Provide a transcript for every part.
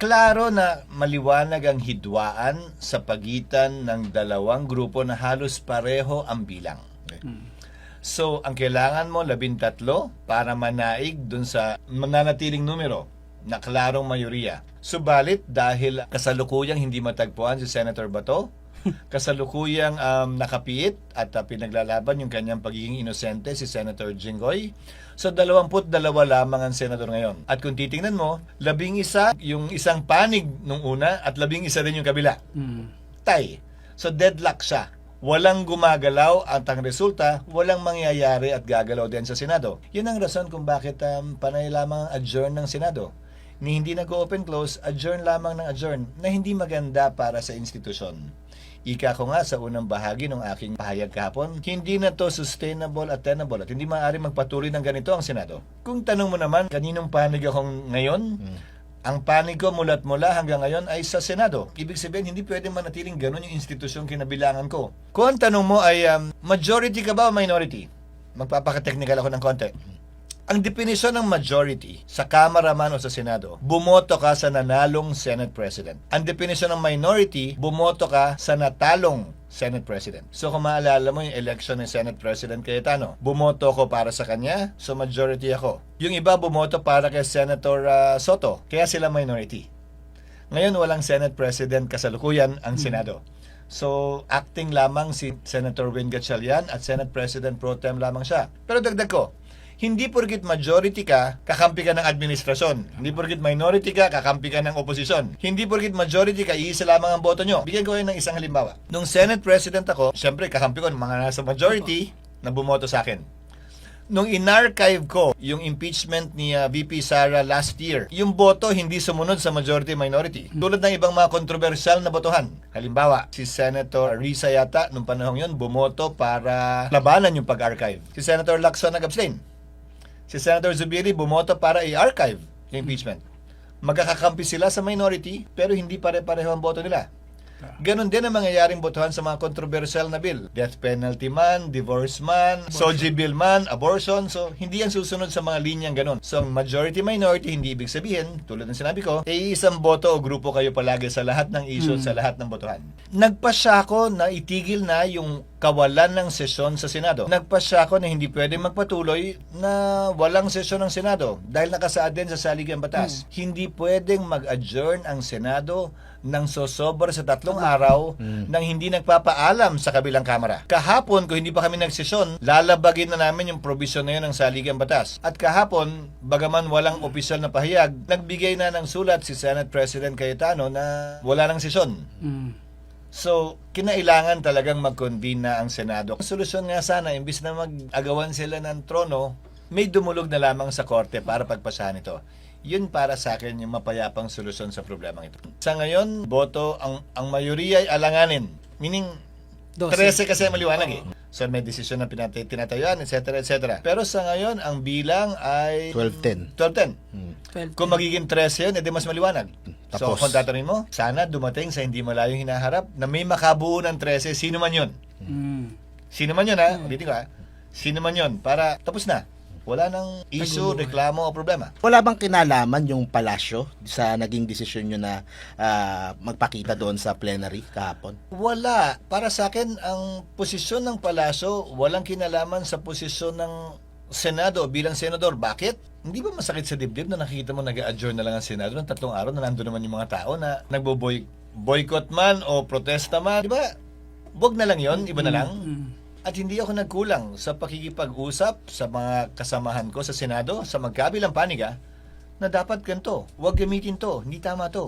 klaro na maliwanag ang hidwaan sa pagitan ng dalawang grupo na halos pareho ang bilang. So, ang kailangan mo, 13 para manaig dun sa mananatiling numero na klarong mayoriya. Subalit, dahil kasalukuyang hindi matagpuan si Senator Bato, kasalukuyang nakapiit at pinaglalaban yung kanyang pagiging inosente si Senator Jinggoy. So 22 lamang ang senador ngayon. At kung titingnan mo, 11 yung isang panig nung una at 11 din yung kabila. Tie. So deadlock siya. Walang gumagalaw at ang resulta, walang mangyayari at gagalaw din sa Senado. Yun ang rason kung bakit panay lamang ang adjourn ng Senado. Ni hindi nag-open close, adjourn lamang ng adjourn na hindi maganda para sa institusyon. Ika ko nga sa unang bahagi ng aking pahayag kahapon, hindi na to sustainable at tenable at hindi maaari magpatuloy ng ganito ang Senado. Kung tanong mo naman, kaninong panig akong ngayon? Ang panig ko mula't mula hanggang ngayon ay sa Senado. Ibig sabihin, hindi pwedeng manatiling ganun yung institusyong kinabilangan ko. Kung ang tanong mo ay, majority ka ba o minority? Magpapaka-technical ako ng konti. Ang definisyon ng majority sa Kamara man o sa Senado, bumoto ka sa nanalong Senate President. Ang definisyon ng minority, bumoto ka sa natalong Senate President. So kung maalala mo yung election ng Senate President Cayetano, bumoto ko para sa kanya, so majority ako. Yung iba bumoto para kay Senator Soto, kaya sila minority. Ngayon walang Senate President kasalukuyan ang Senado. So, acting lamang si Senator Win Gatchalian at Senate President Pro Tem lamang siya. Pero dagdag ko, hindi porkit majority ka, kakampi ka ng administrasyon. Hindi porkit minority ka, kakampi ka ng oposisyon. Hindi porkit majority ka, iisa lamang ang boto nyo. Bigyan ko kayo ng isang halimbawa. Nung Senate President ako, syempre kakampi ko ng mga nasa majority na bumoto sa akin. Nung in-archive ko yung impeachment ni VP Sara last year, yung boto hindi sumunod sa majority-minority. Tulad ng ibang mga kontrobersyal na botohan. Halimbawa, si Senator Risa yata, nung panahon yun, bumoto para labanan yung pag-archive. Si Senator Lacson nag-abstain. Si Senator Zubiri bumoto para i-archive yung impeachment. Magkakakampi sila sa minority, pero hindi pare-pareho ang boto nila. Ganon din ang mangyayaring botohan sa mga controversial na bill. Death penalty man, divorce man, SOGI bill man, abortion. So, hindi yan susunod sa mga linyang ganon. So, majority-minority, hindi ibig sabihin, tulad ng sinabi ko, isang boto o grupo kayo palagi sa lahat ng issue, sa lahat ng botohan. Nagpasya ako na itigil na yung kawalan ng sesyon sa Senado. Nagpasya ako na hindi pwede magpatuloy na walang sesyon ng Senado dahil nakasaad din sa saligang batas. Hindi pwedeng mag-adjourn ang Senado nang sosobra sa 3 araw nang hindi nagpapaalam sa kabilang kamara. Kahapon, kung hindi pa kami nagsesyon, lalabagin na namin yung provision na yun ng saligang batas. At kahapon, bagaman walang opisyal na pahayag, nagbigay na ng sulat si Senate President Cayetano na wala ng sesyon. So, kinailangan talagang mag-convene na ang Senado. Ang solusyon nga sana, imbis na mag-agawan sila ng trono, may dumulog na lamang sa korte para pagpasahan ito. Yun para sa akin yung mapayapang solusyon sa problemang ito. Sa ngayon, boto, ang mayoriya ay alanganin. Meaning, 13 kasi maliwanag eh. So may desisyon na tinatayuan, etc. etc. Pero sa ngayon, ang bilang ay 12-10. 12-10. Kung magiging 13 yun, edi mas maliwanag. So Tapos, kung tatanungin mo, sana dumating sa hindi malayong hinaharap na may makabuo ng 13, sino man yun? Sino man yun ha? Ulitin ko ha? Sino man yun? Para tapos na. Wala nang issue, reklamo o problema. wala bang kinalaman yung palasyo sa naging desisyon nyo na magpakita doon sa plenary kahapon? Wala. Para sa akin, ang posisyon ng palasyo, walang kinalaman sa posisyon ng Senado bilang senador. Bakit? Hindi ba masakit sa dibdib na nakikita mo nag-adjourn na lang ang Senado ng 3 araw na nandun naman yung mga tao na nagbo-boycott man o protesta man? Di ba? Wag na lang yon, iba na lang. At hindi ako nagkulang sa pakikipag-usap sa mga kasamahan ko sa Senado, sa magkabilang panig na dapat ganito. Huwag gamitin to. Hindi tama to.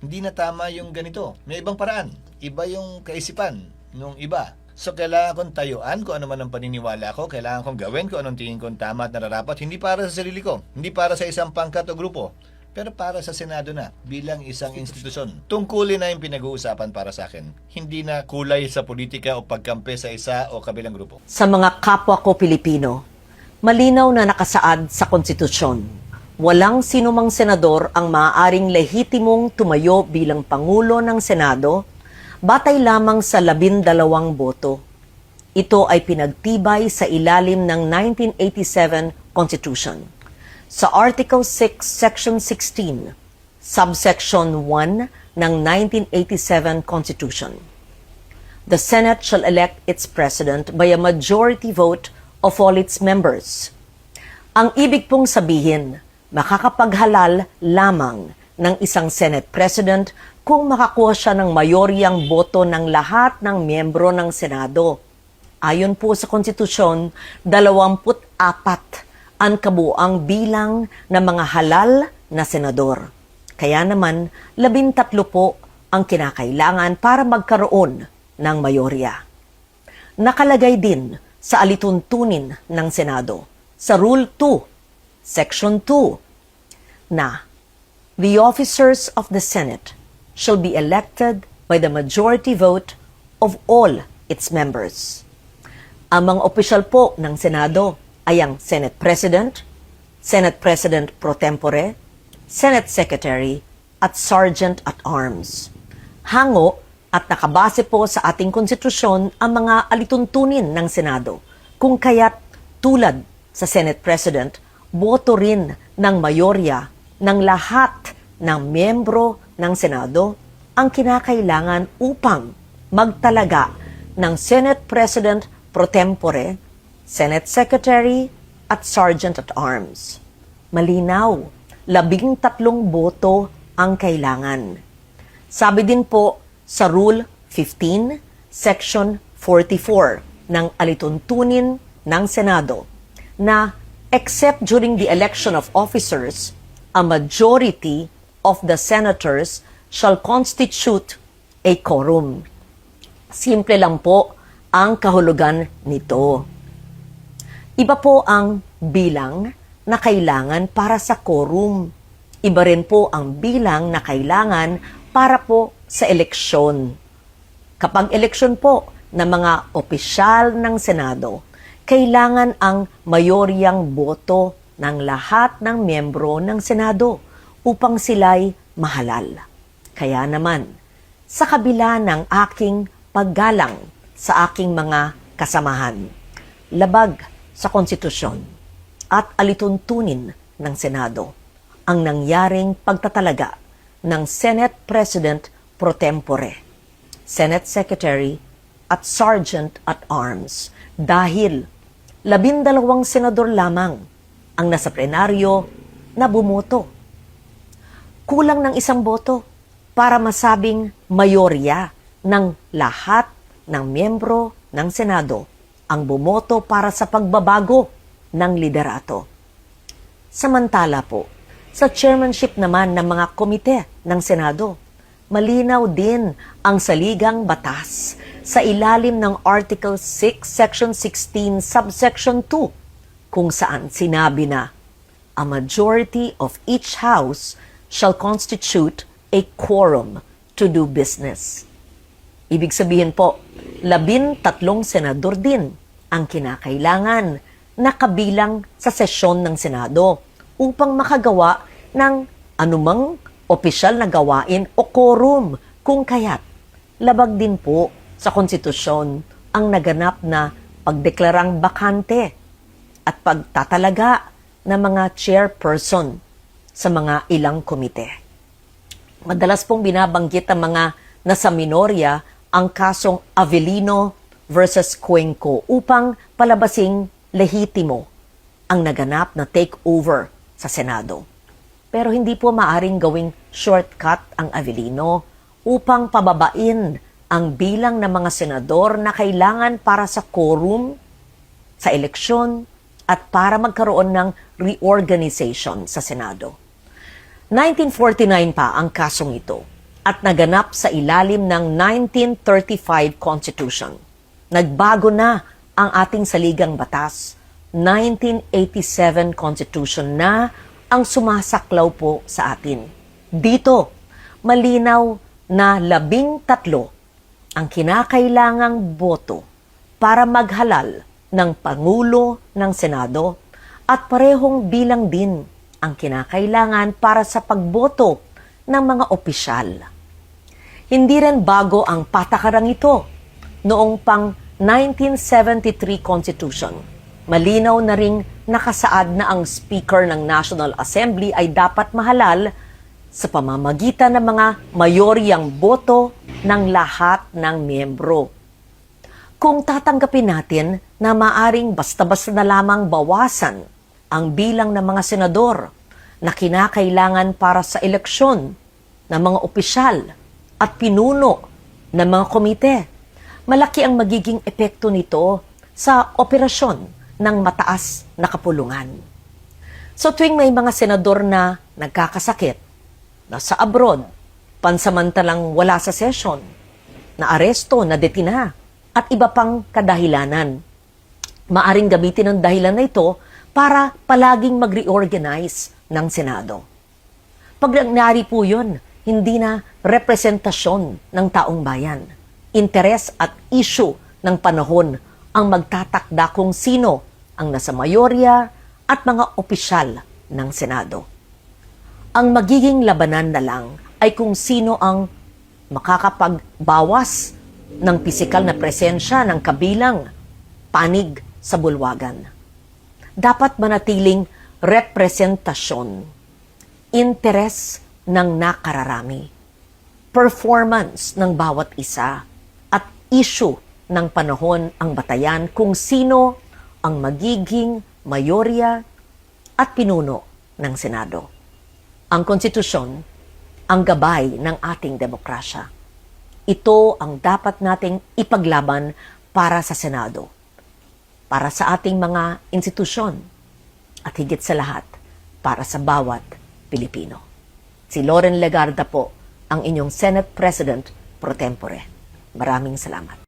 Hindi na tama yung ganito. May ibang paraan. Iba yung kaisipan nung iba. So, kailangan kong tayuan kung ano man ang paniniwala ko. Kailangan kong gawin kung anong tingin kong tama at nararapat. Hindi para sa sarili ko. Hindi para sa isang pangkat o grupo. Pero para sa Senado na, bilang isang institusyon. Tungkulin na yung pinag-uusapan para sa akin. Hindi na kulay sa politika o pagkampi sa isa o kabilang grupo. Sa mga kapwa ko Pilipino, malinaw na nakasaad sa konstitusyon. Walang sinumang senador ang maaaring lehitimong tumayo bilang Pangulo ng Senado batay lamang sa 12 boto. Ito ay pinagtibay sa ilalim ng 1987 Constitution. Sa Article 6, Section 16, subsection 1 ng 1987 Constitution. The Senate shall elect its president by a majority vote of all its members. Ang ibig pong sabihin, makakapaghalal lamang ng isang Senate President kung makakuha siya ng mayoryang boto ng lahat ng miyembro ng Senado. Ayon po sa konstitusyon, 24 ang kabuang bilang ng mga halal na senador. Kaya naman, 13 po ang kinakailangan para magkaroon ng mayorya. Nakalagay din sa alituntunin ng Senado, sa Rule 2, Section 2, na the officers of the Senate shall be elected by the majority vote of all its members. Ang mga opisyal po ng Senado ay ang Senate President, Senate President pro tempore, Senate Secretary, at Sergeant at Arms. Hango at nakabase po sa ating konstitusyon ang mga alituntunin ng Senado, kung kaya't tulad sa Senate President, boto rin ng mayorya ng lahat ng miyembro ng Senado ang kinakailangan upang magtalaga ng Senate President pro tempore, Senate Secretary, at Sergeant at Arms. Malinaw, 13 boto ang kailangan. Sabi din po sa Rule 15, Section 44 ng alituntunin ng Senado na except during the election of officers, a majority of the senators shall constitute a quorum. Simple lang po ang kahulugan nito. Iba po ang bilang na kailangan para sa quorum. Iba rin po ang bilang na kailangan para po sa eleksyon. Kapag eleksyon po ng mga opisyal ng Senado, kailangan ang mayoryang boto ng lahat ng miyembro ng Senado upang sila'y mahalal. Kaya naman, sa kabila ng aking paggalang sa aking mga kasamahan, labag sa konstitusyon at alituntunin ng Senado ang nangyaring pagtatalaga ng Senate President pro tempore, Senate Secretary at Sergeant at Arms dahil 12 senador lamang ang nasa plenaryo na bumoto. Kulang ng 1 boto para masabing mayorya ng lahat ng miyembro ng Senado ang bumoto para sa pagbabago ng liderato. Samantala po, sa chairmanship naman ng mga komite ng Senado, malinaw din ang saligang batas sa ilalim ng Article 6, Section 16, Subsection 2, kung saan sinabi na, a majority of each house shall constitute a quorum to do business. Ibig sabihin po, 13 senador din ang kinakailangan na kabilang sa sesyon ng Senado upang makagawa ng anumang opisyal na gawain o quorum, kung kaya't labag din po sa konstitusyon ang naganap na pagdeklarang bakante at pagtatalaga ng mga chairperson sa mga ilang komite. Madalas pong binabanggit ang mga nasa minorya ang kasong Avellino versus Cuenco upang palabasing lehitimo ang naganap na takeover sa Senado. Pero hindi po maaring gawing shortcut ang Avellino upang pababain ang bilang ng mga senador na kailangan para sa quorum, sa eleksyon, at para magkaroon ng reorganization sa Senado. 1949 pa ang kasong ito at naganap sa ilalim ng 1935 Constitution. Nagbago na ang ating saligang batas. 1987 Constitution na ang sumasaklaw po sa atin. Dito, malinaw na 13 ang kinakailangang boto para maghalal ng Pangulo ng Senado at parehong bilang din ang kinakailangan para sa pagboto ng mga opisyal. Hindi rin bago ang patakarang ito noong pang 1973 Constitution. Malinaw na ring nakasaad na ang Speaker ng National Assembly ay dapat mahalal sa pamamagitan ng mga mayoryang boto ng lahat ng miyembro. Kung tatanggapin natin na maaring basta-basta na lamang bawasan ang bilang ng mga senador na kinakailangan para sa eleksyon ng mga opisyal at pinuno ng mga komite, malaki ang magiging epekto nito sa operasyon ng mataas na kapulungan. So tuwing may mga senador na nagkakasakit, nasa abroad, pansamantalang wala sa session, na aresto, na detina, at iba pang kadahilanan, maaring gamitin ang dahilan na ito para palaging mag-reorganize ng Senado. Pag nangyari po yun, hindi na representasyon ng taong bayan. Interes at issue ng panahon ang magtatakda kung sino ang nasa mayorya at mga opisyal ng Senado. Ang magiging labanan na lang ay kung sino ang makakapagbawas ng pisikal na presensya ng kabilang panig sa bulwagan. Dapat manatiling representasyon, interes ng nakararami, performance ng bawat isa, at issue ng panahon ang batayan kung sino ang magiging mayorya at pinuno ng Senado. Ang konstitusyon, ang gabay ng ating demokrasya. Ito ang dapat nating ipaglaban para sa Senado, para sa ating mga institusyon, at higit sa lahat, para sa bawat Pilipino. Si Loren Legarda po, ang inyong Senate President pro tempore. Maraming salamat.